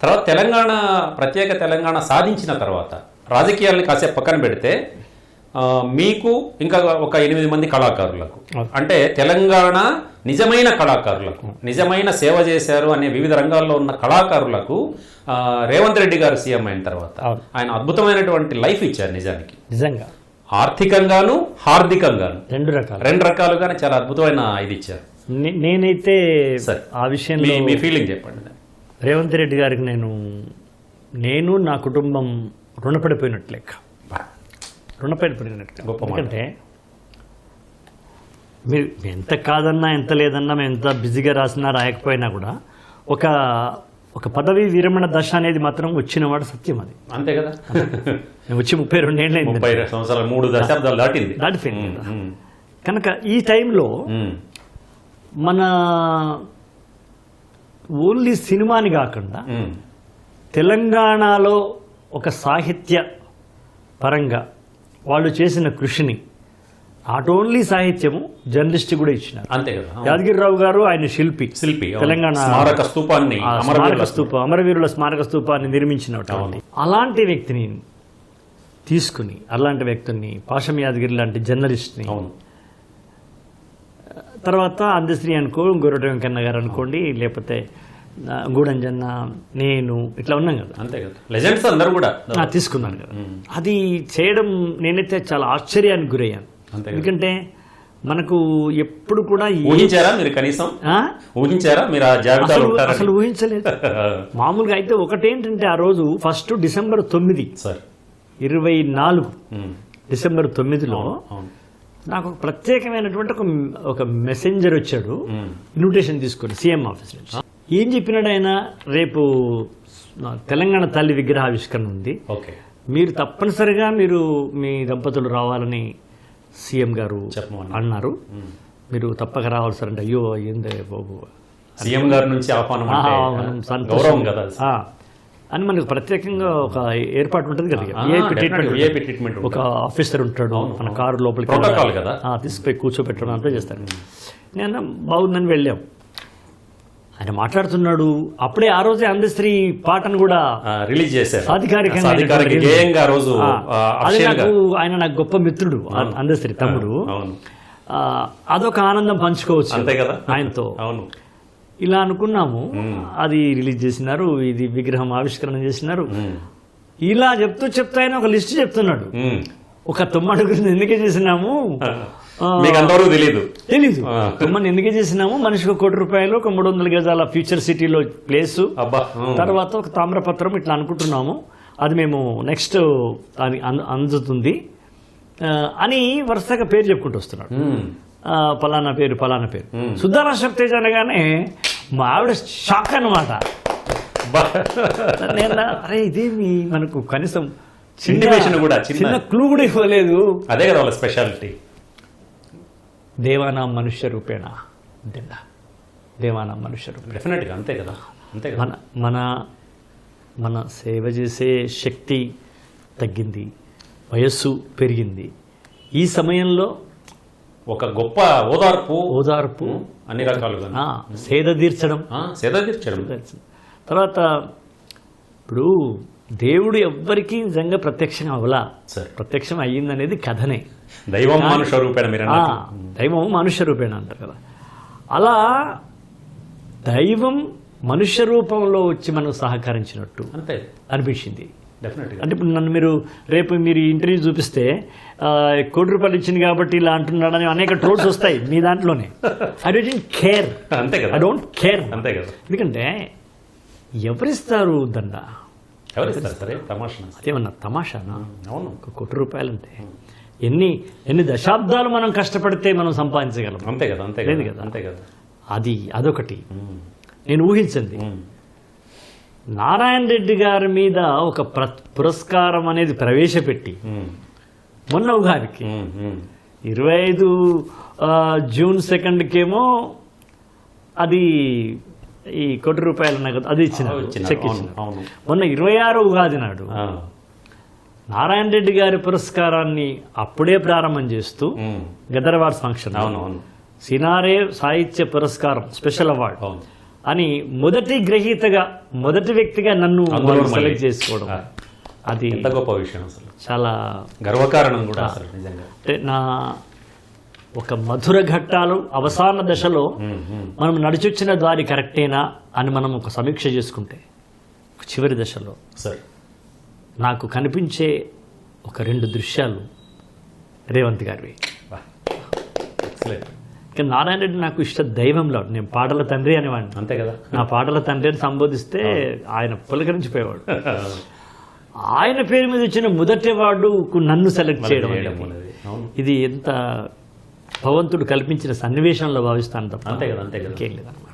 తర్వాత ప్రత్యేక తెలంగాణ సాధించిన తర్వాత రాజకీయాలను కాసేపు పక్కన పెడితే మీకు ఇంకా ఒక 8 మంది కళాకారులకు, అంటే తెలంగాణ నిజమైన కళాకారులకు, నిజమైన సేవ చేశారు అనే వివిధ రంగాల్లో ఉన్న కళాకారులకు రేవంత్ రెడ్డి గారు సీఎం అయిన తర్వాత ఆయన అద్భుతమైనటువంటి లైఫ్ ఇచ్చారు. నిజంగా ఆర్థికంగాను హార్దికంగాను రెండు రకాలుగానే చాలా అద్భుతమైన ఇది ఇచ్చారు. నేనైతే ఆ విషయంలో మీ ఫీలింగ్ చెప్పండి. రేవంత్ రెడ్డి గారికి నేను నా కుటుంబం రుణపడిపోయినట్లు లెక్క. ఎందుకంటే మీరు ఎంత కాదన్నా ఎంత లేదన్నా మేము ఎంత బిజీగా రాసినా రాయకపోయినా కూడా ఒక పదవి విరమణ దశ అనేది మాత్రం వచ్చినవాడు సత్యం. అది అంతే కదా. నేను వచ్చి 32 ఏళ్ళు 32 సంవత్సరాలు 3 దశాబ్దాలు దాటిపోయింది. కనుక ఈ టైంలో మన ఓన్లీ సినిమాని కాకుండా తెలంగాణలో ఒక సాహిత్య పరంగా వాళ్ళు చేసిన కృషిని నాట్ ఓన్లీ సాహిత్యము జర్నలిస్ట్ కూడా ఇచ్చినారు. అంతే కదా. యాదగిరిరావు గారు ఆయన శిల్పి తెలంగాణ అమరవీరుల స్మారక స్తూపాన్ని నిర్మించినటువంటి అలాంటి వ్యక్తిని తీసుకుని, అలాంటి వ్యక్తుల్ని పాషం యాదగిరి లాంటి జర్నలిస్ట్ని, తర్వాత అందశ్రీ అనుకో, గొర్రెట వెంకన్న గారు అనుకోండి, లేకపోతే గూడంజన్న, నేను ఇట్లా ఉన్నాం కదా. అంతే కదా. లెజెండ్స్ అందరూ కూడా తీసుకున్నాను కదా. అది చేయడం నేనైతే చాలా ఆశ్చర్యానికి గురయ్యాను. ఎందుకంటే మనకు ఎప్పుడు కూడా ఊహించారా మీరు? కనీసం ఊహించారా మీరు? అసలు ఊహించలేదు. మామూలుగా అయితే ఒకటేంటంటే ఆ రోజు ఫస్ట్ డిసెంబర్ 9 24 డిసెంబర్ 9లో నాకు ఒక ప్రత్యేకమైనటువంటి ఒక మెసెంజర్ వచ్చాడు, ఇన్విటేషన్ తీసుకొని సీఎం ఆఫీస్ నుంచి. ఏం చెప్పినాడు ఆయన, రేపు తెలంగాణ తల్లి విగ్రహావిష్కరణ ఉంది, మీరు తప్పనిసరిగా మీ దంపతులు రావాలని సీఎం గారు అన్నారు, మీరు తప్పక రావాలి సార్ అంటే. అయ్యో ఏందే బాబు, సీఎం గారి నుంచి ఆహ్వానం సంతోషం కదా అని మనకు ప్రత్యేకంగా ఒక ఏర్పాటు ఉంటుంది కదా. ఏపీ ట్రీట్మెంట్ ఒక ఆఫీసర్ ఉంటాడు, మన కారు లోపలికి తీసుకుపోయి కూర్చోబెట్టడం అంతా చేస్తారు. నేను బాగుందని వెళ్ళాం. ఆయన మాట్లాడుతున్నాడు. అప్పుడే ఆ రోజే అందశ్రీ పాటను కూడా రిలీజ్ చేశారు అధికారికంగా. అది ఆయన నాకు గొప్ప మిత్రుడు, అందశ్రీ తమ్ముడు. అదొక ఆనందం పంచుకోవచ్చు అంతే కదా ఆయనతో. ఇలా అనుకున్నాము. అది రిలీజ్ చేసినారు, ఇది విగ్రహం ఆవిష్కరణ చేసినారు. ఇలా చెప్తూ ఆయన ఒక లిస్ట్ చెప్తున్నాడు. ఒక 9 అడుగులు ఎందుకే చేసినాము తెలీదు. మనం ఎందుకే చేసినాము, మనిషికి ₹1 కోటి, ఒక 300 గజాల ఫ్యూచర్ సిటీలో ప్లేసు, తర్వాత ఒక తామ్రపత్రం, ఇట్లా అనుకుంటున్నాము. అది మేము నెక్స్ట్ అది అందుతుంది అని వరుసగా పేరు చెప్పుకుంటూ వస్తున్నాడు. పలానా పేరు సుధారాష్ట్ర తేజ్ అనగానే మా ఆవిడ షాక్ అన్నమాట. అరే ఇదేమి మనకు కనీసం చిన్న క్లూ కూడా ఇవ్వలేదు. అదే కదా వాళ్ళ స్పెషాలిటీ. దేవానాం మనుష్య రూపేణ, దేవానాం మనుష్య రూపేణ. డెఫినెట్గా అంతే కదా. అంతే కదా. మన సేవ చేసే శక్తి తగ్గింది, వయస్సు పెరిగింది. ఈ సమయంలో ఒక గొప్ప ఓదార్పు అన్ని రకాలుగా సేద తీర్చడం. తర్వాత ఇప్పుడు దేవుడు ఎవ్వరికీ నిజంగా ప్రత్యక్షం అవలా, ప్రత్యక్షం అయ్యిందనేది కథనే. దైవం మనుష్య రూపేణ అంటారు కదా. అలా దైవం మనుష్య రూపంలో వచ్చి మనకు సహకరించినట్టు అనిపించింది. అంటే ఇప్పుడు రేపు మీరు ఇంటర్వ్యూ చూపిస్తే ₹1 కోటి ఇచ్చింది కాబట్టి ఇలా అంటున్నాడని అనేక ట్రోల్స్ వస్తాయి మీ దాంట్లోనే. I don't care. ఎందుకంటే ఎవరిస్తారు దండ? అదేమన్నా తమాషానా? ₹1 కోటి అంటే ఎన్ని దశాబ్దాలు మనం కష్టపడితే మనం సంపాదించగలం. లేదు కదా. అదొకటి నేను ఊహించింది. నారాయణ రెడ్డి గారి మీద ఒక పురస్కారం అనేది ప్రవేశపెట్టి మొన్న ఉగాదికి 25 జూన్ 2కేమో అది ఈ ₹1 కోటి అది ఇచ్చినారు, చెక్ ఇచ్చినారు. మొన్న 26 ఉగాది నాడు నారాయణ రెడ్డి గారి పురస్కారాన్ని అప్పుడే ప్రారంభం చేస్తూ గదర్ అవార్డ్స్ ఫంక్షన్ సినారే సాహిత్య పురస్కారం స్పెషల్ అవార్డు అని మొదటి గ్రహీతగా మొదటి వ్యక్తిగా నన్ను అందులో సెలెక్ట్ చేసుకోవడం ఆ. అది ఎంత గొప్ప విషయం అసలు, చాలా గర్వకారణం కూడా అసలు నిజంగా. అంటే నా ఒక మధుర ఘట్టాలు అవసాన దశలో మనం నడిచొచ్చిన దారి కరెక్టేనా అని మనం ఒక సమీక్ష చేసుకుంటే చివరి దశలో సార్ నాకు కనిపించే ఒక 2 దృశ్యాలు రేవంత్ గారివి. ఎక్సలెంట్. ఇక నారాయణ రెడ్డి నాకు ఇష్ట దైవంలో, నేను పాటల తండ్రి అనేవాడిని. అంతే కదా. నా పాటల తండ్రి అని సంబోధిస్తే ఆయన పులకరించిపోయేవాడు. ఆయన పేరు మీద వచ్చిన మొదటి వార్డుకు నన్ను సెలెక్ట్ చేయడం అనేది, అనేది. అవును. ఇది ఎంత భగవంతుడు కల్పించిన సన్నివేశంలో భావిస్తాను తప్ప అంతే కదా, అంతే కదా. ఇంకేం లేదన్నమాట.